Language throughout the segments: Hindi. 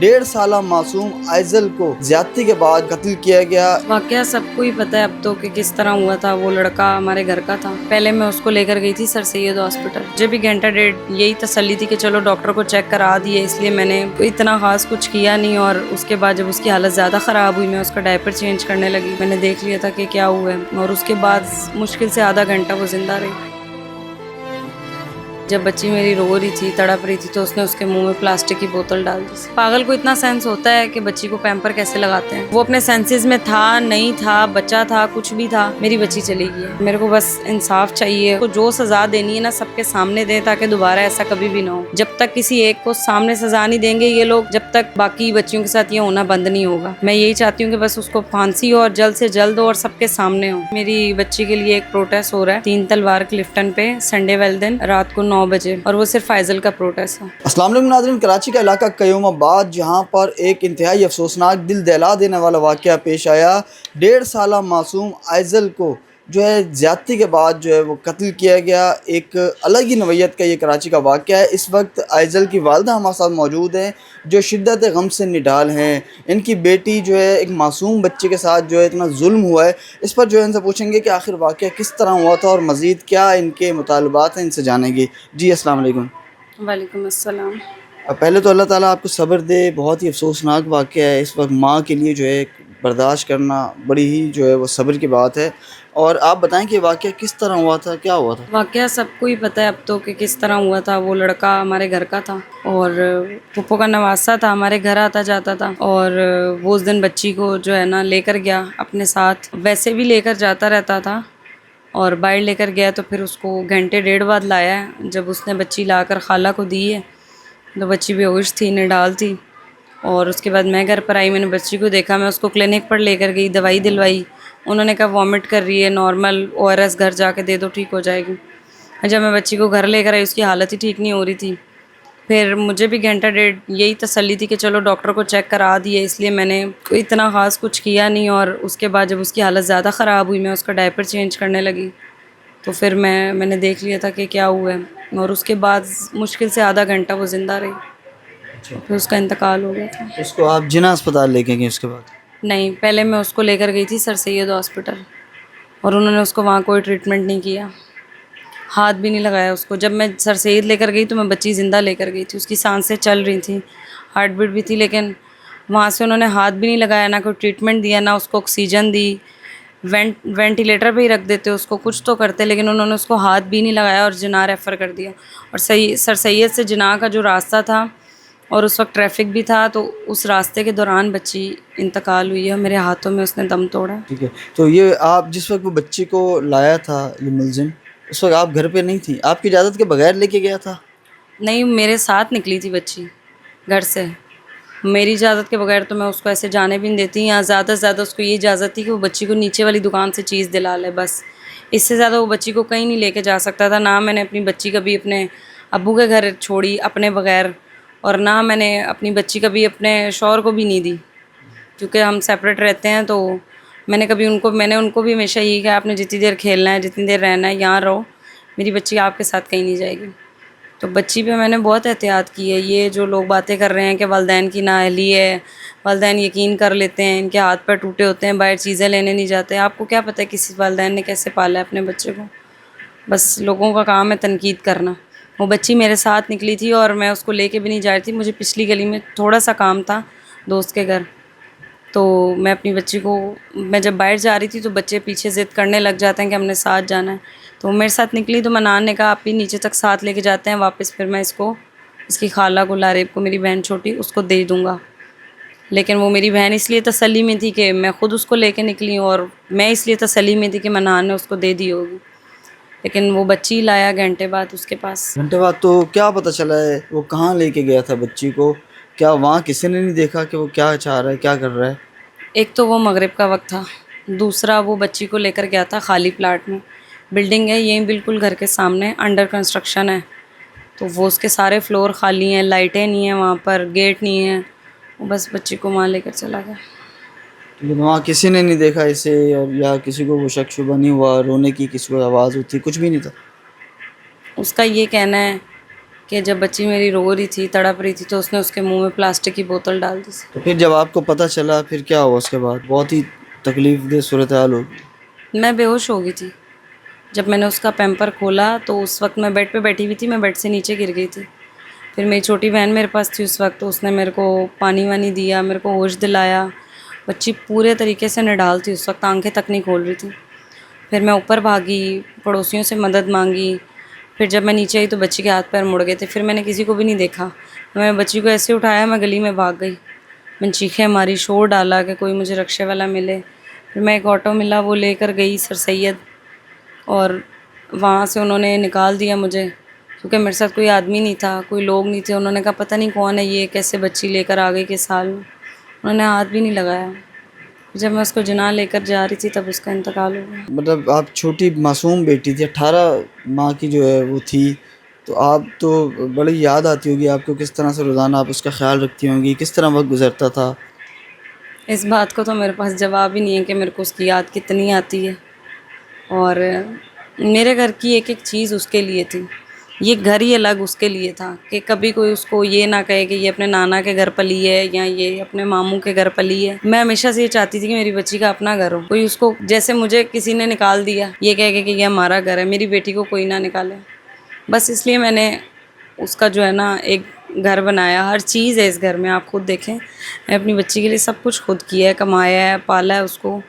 1.5 साला मासूम आइजल को ज्यादती के बाद कत्ल किया गया। वाकया सबको ही पता है अब तो कि किस तरह हुआ था। वो लड़का हमारे घर का था। पहले मैं उसको लेकर गई थी सर सैयद हॉस्पिटल। मुझे भी घंटा डेढ़ यही तसल्ली थी कि चलो डॉक्टर को चेक करा दिए, इसलिए मैंने इतना खास कुछ किया नहीं। और उसके बाद जब उसकी हालत ज़्यादा ख़राब हुई, मैं उसका डायपर चेंज करने लगी। मैंने देख लिया था कि क्या हुआ है, और उसके बाद मुश्किल से आधा घंटा वो जिंदा रही। जब बच्ची मेरी रो रही थी, तड़प रही थी, तो उसने उसके मुंह में प्लास्टिक की बोतल डाल दी। पागल को इतना सेंस होता है कि बच्ची को पैम्पर कैसे लगाते हैं। वो अपने सेंसेस में था, नहीं था, बच्चा था, कुछ भी था, मेरी बच्ची चली गई। मेरे को बस इंसाफ चाहिए। तो जो सजा देनी है ना, सबके सामने दे, ताकि दोबारा ऐसा कभी भी ना हो। जब तक किसी एक को सामने सजा नहीं देंगे ये लोग, जब तक बाकी बच्चियों के साथ ये होना बंद नहीं होगा। मैं यही चाहती हूँ कि बस उसको फांसी हो, और जल्द से जल्द हो, और सबके सामने हो। मेरी बच्ची के लिए एक प्रोटेस्ट हो रहा है 3 तलवार क्लिफ्टन पे संडे वाले दिन रात को 9 बजे, और वो सिर्फ फैजल का प्रोटेस्ट है। अस्सलाम वालेकुम नाज़रीन, कराची का इलाका कयूमाबाद, जहाँ पर एक इंतहाई अफसोसनाक दिल दहला देने वाला वाक़या पेश आया। 1.5 साला मासूम आइजल को जो है ज़्यादती के बाद जो है वो कत्ल किया गया। एक अलग ही नवैयत का ये कराची का वाक़या है। इस वक्त आइजल की वालदा हमारे साथ मौजूद हैं, जो शिद्दत गम से निडाल हैं। इनकी बेटी जो है एक मासूम बच्चे के साथ जो है इतना जुल्म हुआ है, इस पर जो है इनसे पूछेंगे कि आखिर वाक़या किस तरह हुआ था, और मज़ीद क्या इनके मुतालबात हैं, इनसे जानेंगे। जी अस्सलाम वालेकुम। वालेकुम अस्सलाम। पहले तो अल्लाह ताला आपको सब्र दे। बहुत ही अफसोसनाक वाक़या है। इस वक्त माँ के लिए जो है बर्दाश्त करना बड़ी ही जो है वो सब्र की बात है। और आप बताएं कि वाक़या किस तरह हुआ था, क्या हुआ था? वाकया सबको ही पता है अब तो कि किस तरह हुआ था। वो लड़का हमारे घर का था, और पप्पो का नवासा था, हमारे घर आता जाता था। और वो उस दिन बच्ची को जो है ना लेकर गया अपने साथ। वैसे भी लेकर जाता रहता था, और बाहर लेकर गया तो फिर उसको घंटे डेढ़ बाद लाया है। जब उसने बच्ची लाकर खाला को दी है तो बच्ची बेहोश थी, निडाल थी। और उसके बाद मैं घर पर आई, मैंने बच्ची को देखा, मैं उसको क्लिनिक पर लेकर गई, दवाई दिलवाई। उन्होंने कहा वॉमिट कर रही है, नॉर्मल ORS घर जाके दे दो, ठीक हो जाएगी। और जब मैं बच्ची को घर लेकर आई, उसकी हालत ही ठीक नहीं हो रही थी। फिर मुझे भी घंटा डेढ़ यही तसल्ली थी कि चलो डॉक्टर को चेक करा दिए, इसलिए मैंने इतना ख़ास कुछ किया नहीं। और उसके बाद जब उसकी हालत ज़्यादा ख़राब हुई, मैं उसका डायपर चेंज करने लगी, तो फिर मैंने देख लिया था कि क्या हुआ है। और उसके बाद मुश्किल से आधा घंटा वो ज़िंदा रही, फिर उसका इंतकाल हो गया था। उसको आप जिना अस्पताल लेके गए उसके बाद? नहीं, पहले मैं उसको लेकर गई थी सर सैयद हॉस्पिटल, और उन्होंने उसको वहाँ कोई ट्रीटमेंट नहीं किया, हाथ भी नहीं लगाया उसको। जब मैं सर सैयद लेकर गई तो मैं बच्ची ज़िंदा लेकर गई थी, उसकी सांसें चल रही थी, हार्ट बीट भी थी, लेकिन वहाँ से उन्होंने हाथ भी नहीं लगाया, ना कोई ट्रीटमेंट दिया, ना उसको ऑक्सीजन दी। वेंटिलेटर पे ही रख देते उसको, कुछ तो करते, लेकिन उन्होंने उसको हाथ भी नहीं लगाया और जिना रेफ़र कर दिया। और सर सैयद से जिना का जो रास्ता था, और उस वक्त ट्रैफिक भी था, तो उस रास्ते के दौरान बच्ची इंतकाल हुई है। मेरे हाथों में उसने दम तोड़ा। ठीक है, तो ये आप जिस वक्त वो बच्ची को लाया था, ये मुलजिम, उस वक्त आप घर पे नहीं थी? आपकी इजाज़त के बगैर लेके गया था? नहीं, मेरे साथ निकली थी बच्ची घर से। मेरी इजाज़त के बगैर तो मैं उसको ऐसे जाने भी नहीं देती। यहाँ ज़्यादा से ज़्यादा उसको ये इजाज़त थी कि वो बच्ची को नीचे वाली दुकान से चीज़ दिला ले, बस। इससे ज़्यादा वो बच्ची को कहीं नहीं लेके जा सकता था। ना मैंने अपनी बच्ची कभी अपने अब्बू के घर छोड़ी अपने बगैर, और ना मैंने अपनी बच्ची कभी अपने शौहर को भी नहीं दी, क्योंकि हम सेपरेट रहते हैं। तो मैंने उनको भी हमेशा यही कहा, आपने जितनी देर खेलना है, जितनी देर रहना है, यहाँ रहो, मेरी बच्ची आपके साथ कहीं नहीं जाएगी। तो बच्ची पे मैंने बहुत एहतियात की है। ये जो लोग बातें कर रहे हैं कि वालिदैन की नाअहली है, वालिदैन यकीन कर लेते हैं, इनके हाथ पैर टूटे होते हैं, बाहर चीज़ें लेने नहीं जाते, आपको क्या पता है किसी वालिदैन ने कैसे पाला है अपने बच्चे को। बस लोगों का काम है तनकीद करना। वो बच्ची मेरे साथ निकली थी, और मैं उसको लेके भी नहीं जा रही थी। मुझे पिछली गली में थोड़ा सा काम था दोस्त के घर, तो मैं अपनी बच्ची को, मैं जब बाहर जा रही थी तो बच्चे पीछे ज़िद करने लग जाते हैं कि हमने साथ जाना है। तो वो मेरे साथ निकली, तो मनान ने कहा आप भी नीचे तक साथ लेके जाते हैं वापस, फिर मैं इसकी खाला को, लारेब को, मेरी बहन छोटी, उसको दे दूँगा। लेकिन वो मेरी बहन इसलिए तसल्ली में थी कि मैं ख़ुद उसको लेके निकली हूँ, और मैं इसलिए तसल्ली में थी कि मनान ने उसको दे दी होगी। लेकिन वो बच्ची लाया घंटे बाद उसके पास। घंटे बाद तो क्या पता चला है वो कहाँ लेके गया था बच्ची को? क्या वहाँ किसी ने नहीं देखा कि वो क्या चाह रहा है, क्या कर रहा है? एक तो वो मगरिब का वक्त था, दूसरा वो बच्ची को लेकर गया था खाली प्लाट में। बिल्डिंग है यहीं बिल्कुल घर के सामने, अंडर कंस्ट्रक्शन है, तो वो उसके सारे फ्लोर खाली हैं, लाइटें नहीं हैं वहाँ पर, गेट नहीं है। वो बस बच्ची को वहाँ लेकर चला गया। लेकिन वहाँ किसी ने नहीं देखा इसे, और या किसी को वो शक शुबा नहीं हुआ, रोने की किसी को आवाज़ होती, कुछ भी नहीं था? उसका ये कहना है कि जब बच्ची मेरी रो रही थी, तड़प रही थी, तो उसने उसके मुंह में प्लास्टिक की बोतल डाल दी। तो फिर जब आपको पता चला फिर क्या हुआ उसके बाद? बहुत ही तकलीफ़देह सूरत हाल होगी। मैं बेहोश हो गई थी। जब मैंने उसका पैम्पर खोला तो उस वक्त मैं बेड पे बैठी हुई थी, मैं बेड से नीचे गिर गई थी। फिर मेरी छोटी बहन मेरे पास थी उस वक्त, तो उसने मेरे को पानी वानी दिया, मेरे को होश दिलाया। बच्ची पूरे तरीके से निढाल थी उस वक्त, आंखें तक नहीं खोल रही थी। फिर मैं ऊपर भागी, पड़ोसियों से मदद मांगी। फिर जब मैं नीचे आई तो बच्ची के हाथ पैर मुड़ गए थे। फिर मैंने किसी को भी नहीं देखा, मैं बच्ची को ऐसे उठाया, मैं गली में भाग गई। मैंने चीखें मारी, शोर डाला कि कोई मुझे रिक्शे वाला मिले। फिर मैं एक ऑटो मिला, वो लेकर गई सर सैयद, और वहाँ से उन्होंने निकाल दिया मुझे, क्योंकि मेरे साथ कोई आदमी नहीं था, कोई लोग नहीं थे। उन्होंने कहा पता नहीं कौन है ये, कैसे बच्ची लेकर आ गई किस हाल में। उन्होंने हाथ भी नहीं लगाया। जब मैं उसको जिना लेकर जा रही थी तब उसका इंतकाल हो गया। मतलब आप छोटी मासूम बेटी थी, 18 माह की जो है वो थी, तो आप तो बड़ी याद आती होगी आपको, किस तरह से रोज़ाना आप उसका ख्याल रखती होंगी, किस तरह वक्त गुजरता था? इस बात को तो मेरे पास जवाब ही नहीं है कि मेरे को उसकी याद कितनी आती है। और मेरे घर की एक एक चीज़ उसके लिए थी। ये घर ही अलग उसके लिए था कि कभी कोई उसको ये ना कहे कि ये अपने नाना के घर पली है या ये अपने मामू के घर पली है। मैं हमेशा से ये चाहती थी कि मेरी बच्ची का अपना घर हो। कोई उसको, जैसे मुझे किसी ने निकाल दिया ये कह के कि ये हमारा घर है, मेरी बेटी को कोई ना निकाले। बस इसलिए मैंने उसका जो है ना एक घर बनाया। हर चीज़ है इस घर में, आप खुद देखें। मैं अपनी बच्ची के लिए सब कुछ खुद किया है, कमाया है, पाला है उसको,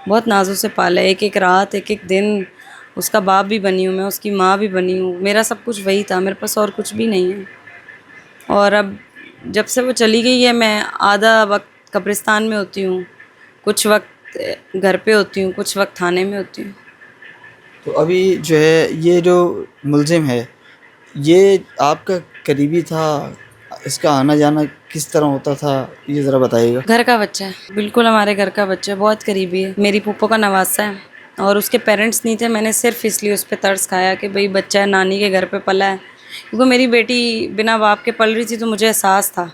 बहुत नाजों से पाला है। एक एक रात, एक एक दिन उसका बाप भी बनी हूँ मैं, उसकी माँ भी बनी हूँ। मेरा सब कुछ वही था, मेरे पास और कुछ भी नहीं है। और अब जब से वो चली गई है, मैं आधा वक्त कब्रिस्तान में होती हूँ, कुछ वक्त घर पे होती हूँ, कुछ वक्त थाने में होती हूँ। तो अभी जो है ये जो मुलजिम है, ये आपका करीबी था, इसका आना जाना किस तरह होता था, ये ज़रा बताइएगा। घर का बच्चा है, बिल्कुल हमारे घर का बच्चा है, बहुत करीबी है। मेरी फूफो का नवासा है और उसके पेरेंट्स नहीं थे। मैंने सिर्फ इसलिए उस पर तरस खाया कि भाई बच्चा है, नानी के घर पे पला है। क्योंकि मेरी बेटी बिना बाप के पल रही थी, तो मुझे एहसास था।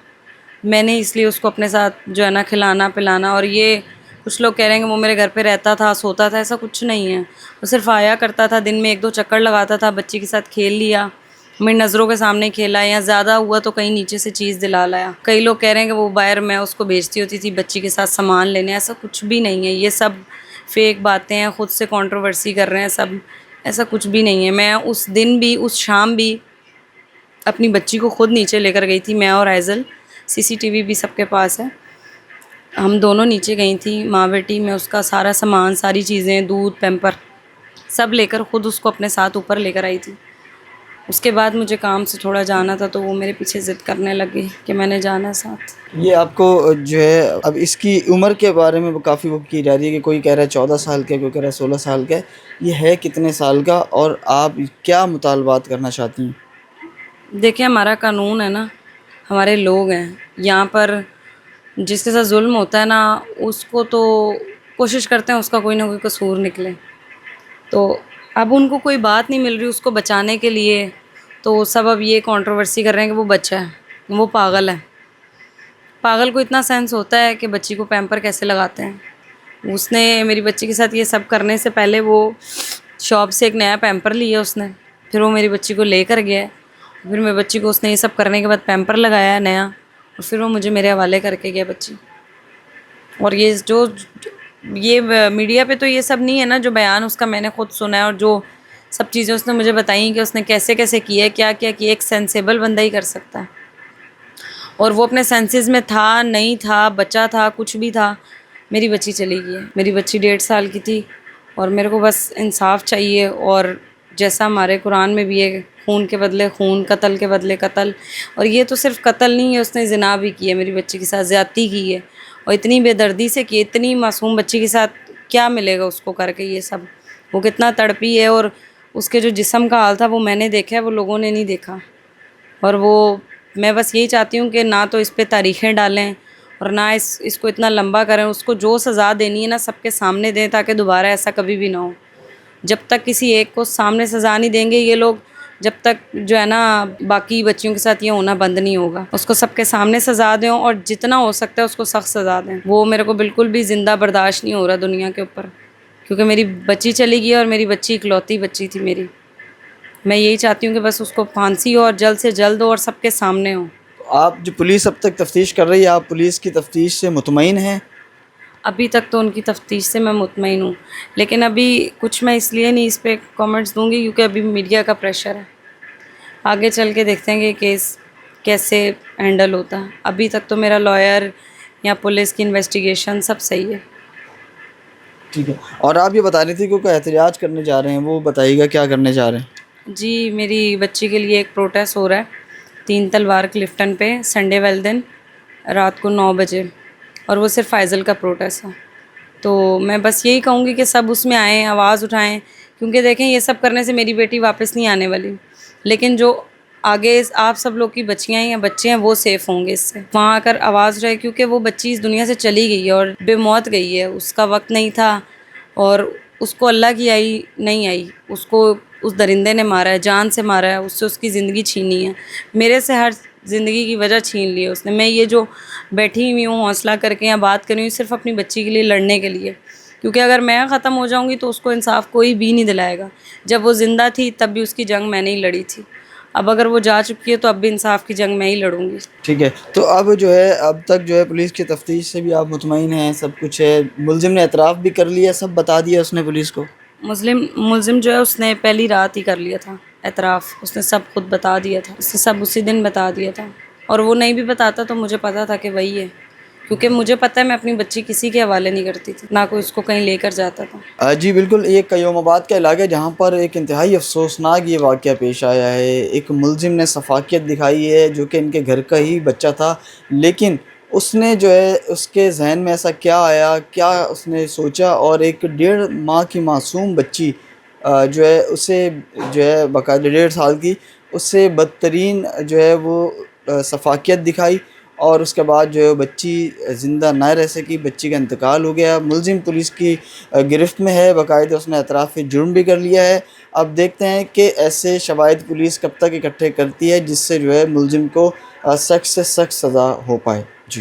मैंने इसलिए उसको अपने साथ जो है ना खिलाना पिलाना। और ये कुछ लोग कह रहे हैं कि वो मेरे घर पे रहता था, सोता था, ऐसा कुछ नहीं है। वो सिर्फ आया करता था, दिन में 1-2 चक्कर लगाता था, बच्ची के साथ खेल लिया, मेरी नज़रों के सामने खेला, या ज़्यादा हुआ तो कहीं नीचे से चीज़ दिला लाया। कई लोग कह रहे हैं कि वो बाहर मैं उसको भेजती होती थी बच्ची के साथ सामान लेने, ऐसा कुछ भी नहीं है। ये सब फेक बातें हैं, ख़ुद से कंट्रोवर्सी कर रहे हैं सब, ऐसा कुछ भी नहीं है। मैं उस दिन भी, उस शाम भी अपनी बच्ची को खुद नीचे लेकर गई थी, मैं और आइज़ल। सीसीटीवी भी सबके पास है। हम दोनों नीचे गई थी, माँ बेटी। मैं उसका सारा सामान, सारी चीज़ें, दूध, पैम्पर सब लेकर खुद उसको अपने साथ ऊपर लेकर आई थी। उसके बाद मुझे काम से थोड़ा जाना था, तो वो मेरे पीछे ज़िद करने लगी कि मैंने जाना है साथ। ये आपको जो है अब इसकी उम्र के बारे में काफ़ी वो की जा रही है कि कोई कह रहा है 14 साल का, कोई कह रहा है 16 साल का। ये है कितने साल का और आप क्या मुतालबात करना चाहती हैं? देखिए, हमारा कानून है ना, हमारे लोग हैं यहाँ पर। जिसके साथ जुल्म होता है ना, उसको तो कोशिश करते हैं उसका कोई ना कोई कसूर निकले। तो अब उनको कोई बात नहीं मिल रही उसको बचाने के लिए, तो सब अब ये कंट्रोवर्सी कर रहे हैं कि वो बच्चा है, वो पागल है। पागल को इतना सेंस होता है कि बच्ची को पैम्पर कैसे लगाते हैं। उसने मेरी बच्ची के साथ ये सब करने से पहले वो शॉप से एक नया पैम्पर लिया उसने, फिर वो मेरी बच्ची को लेकर गया है। फिर मेरी बच्ची को उसने ये सब करने के बाद पैम्पर लगाया नया, और फिर वो मुझे मेरे हवाले करके गया बच्ची। और ये जो ये मीडिया पे तो ये सब नहीं है ना, जो बयान उसका मैंने खुद सुना है, और जो सब चीज़ें उसने मुझे बताई कि उसने कैसे कैसे किया है, क्या क्या किया। एक सेंसेबल बंदा ही कर सकता है। और वो अपने सेंसेस में था, नहीं था, बच्चा था, कुछ भी था। मेरी बच्ची चली गई है। मेरी बच्ची 1.5 साल की थी, और मेरे को बस इंसाफ चाहिए। और जैसा हमारे कुरान में भी है, खून के बदले खून, कत्ल के बदले कत्ल। और ये तो सिर्फ कत्ल नहीं है, उसने ज़िना भी की है, मेरी बच्ची के साथ ज़्यादती की है, और इतनी बेदर्दी से की। इतनी मासूम बच्ची के साथ क्या मिलेगा उसको करके ये सब। वो कितना तड़पी है, और उसके जो जिस्म का हाल था वो मैंने देखा है, वो लोगों ने नहीं देखा। और वो, मैं बस यही चाहती हूँ कि ना तो इस पे तारीखें डालें, और ना इसको इतना लंबा करें। उसको जो सज़ा देनी है ना, सबके सामने दें, ताकि दोबारा ऐसा कभी भी ना हो। जब तक किसी एक को सामने सज़ा नहीं देंगे ये लोग, जब तक जो है ना बाकी बच्चियों के साथ ये होना बंद नहीं होगा। उसको सबके सामने सज़ा दें, और जितना हो सकता है उसको सख्त सज़ा दें। वो मेरे को बिल्कुल भी ज़िंदा बर्दाश्त नहीं हो रहा दुनिया के ऊपर, क्योंकि मेरी बच्ची चली गई, और मेरी बच्ची इकलौती बच्ची थी मेरी। मैं यही चाहती हूँ कि बस उसको फांसी हो और जल्द से जल्द हो और सबके सामने हो। आप जो पुलिस अब तक तफ्तीश कर रही है, आप पुलिस की तफ्तीश से मुतमईन हैं? अभी तक तो उनकी तफ्तीश से मैं मुतमईन हूँ, लेकिन अभी कुछ मैं इसलिए नहीं इस पे कमेंट्स दूँगी क्योंकि अभी मीडिया का प्रेशर है। आगे चल के देखते हैं कि केस कैसे हैंडल होता है। अभी तक तो मेरा लॉयर या पुलिस की इन्वेस्टिगेशन सब सही है। ठीक है। और आप ये बता रही थी कि कोई एहतजाज करने जा रहे हैं, वो बताइएगा क्या करने जा रहे हैं? जी, मेरी बच्ची के लिए एक प्रोटेस्ट हो रहा है 3 तलवार क्लिफ्टन पे संडे वाले दिन रात को 9 बजे, और वो सिर्फ फ़ाइज़ल का प्रोटेस्ट है। तो मैं बस यही कहूँगी कि सब उसमें आएँ, आवाज़ उठाएँ, क्योंकि देखें ये सब करने से मेरी बेटी वापस नहीं आने वाली। लेकिन जो आगे आप सब लोग की बच्चियाँ हैं या बच्चे हैं वो सेफ़ होंगे इससे। वहाँ आकर आवाज़ उठाएँ, क्योंकि वो बच्ची इस दुनिया से चली गई है और बेमौत गई है। उसका वक़्त नहीं था और उसको अल्लाह की आई नहीं आई, उसको उस दरिंदे ने मारा है, जान से मारा है, उससे उसकी ज़िंदगी छीनी है। मेरे से हर ज़िंदगी की वजह छीन ली है उसने। मैं ये जो बैठी हुई हूँ हौसला करके या बात कर रही हूँ सिर्फ़ अपनी बच्ची के लिए लड़ने के लिए, क्योंकि अगर मैं ख़त्म हो जाऊँगी तो उसको इंसाफ़ कोई भी नहीं दिलाएगा। जब वो ज़िंदा थी तब भी उसकी जंग मैंने ही लड़ी थी। अब अगर वो जा चुकी है तो अब भी इंसाफ़ की जंग मैं ही लड़ूँगी। ठीक है। तो अब जो है, अब तक जो है पुलिस की तफ्तीश से भी आप मुतमईन हैं, सब कुछ है, मुलज़िम ने एतराफ़ भी कर लिया, सब बता दिया उसने पुलिस को? मुल्ज़िम जो है उसने पहली रात ही कर लिया था एतराफ़, उसने सब खुद बता दिया था, उसने सब उसी दिन बता दिया था। और वो नहीं भी बताता तो मुझे पता था कि वही है, क्योंकि मुझे पता है मैं अपनी बच्ची किसी के हवाले नहीं करती थी, ना कोई उसको कहीं लेकर जाता था। जी बिल्कुल, ये कयोमाबाद का इलाका है जहाँ पर एक इंतहाई अफ़सोसनाक ये वाक़या पेश आया है। एक मुलज़िम ने सफ़ाकियत दिखाई है जो कि इनके घर का ही बच्चा था, लेकिन उसने जो है उसके ज़हन में ऐसा क्या आया, क्या उसने सोचा, और एक 1.5 माह की मासूम बच्ची जो है उसे जो है बाकायदा 1.5 साल की, उससे बदतरीन जो है वो सफ़ाकियत दिखाई, और उसके बाद जो है बच्ची ज़िंदा ना रह सकी, बच्ची का इंतकाल हो गया। मुलज़िम पुलिस की गिरफ़्त में है, बाकायदा उसने एतराफ़ जुर्म भी कर लिया है। अब देखते हैं कि ऐसे शवाहिद पुलिस कब तक इकट्ठे करती है जिससे जो है मुलज़िम को सख्त से सख्त सज़ा हो पाए।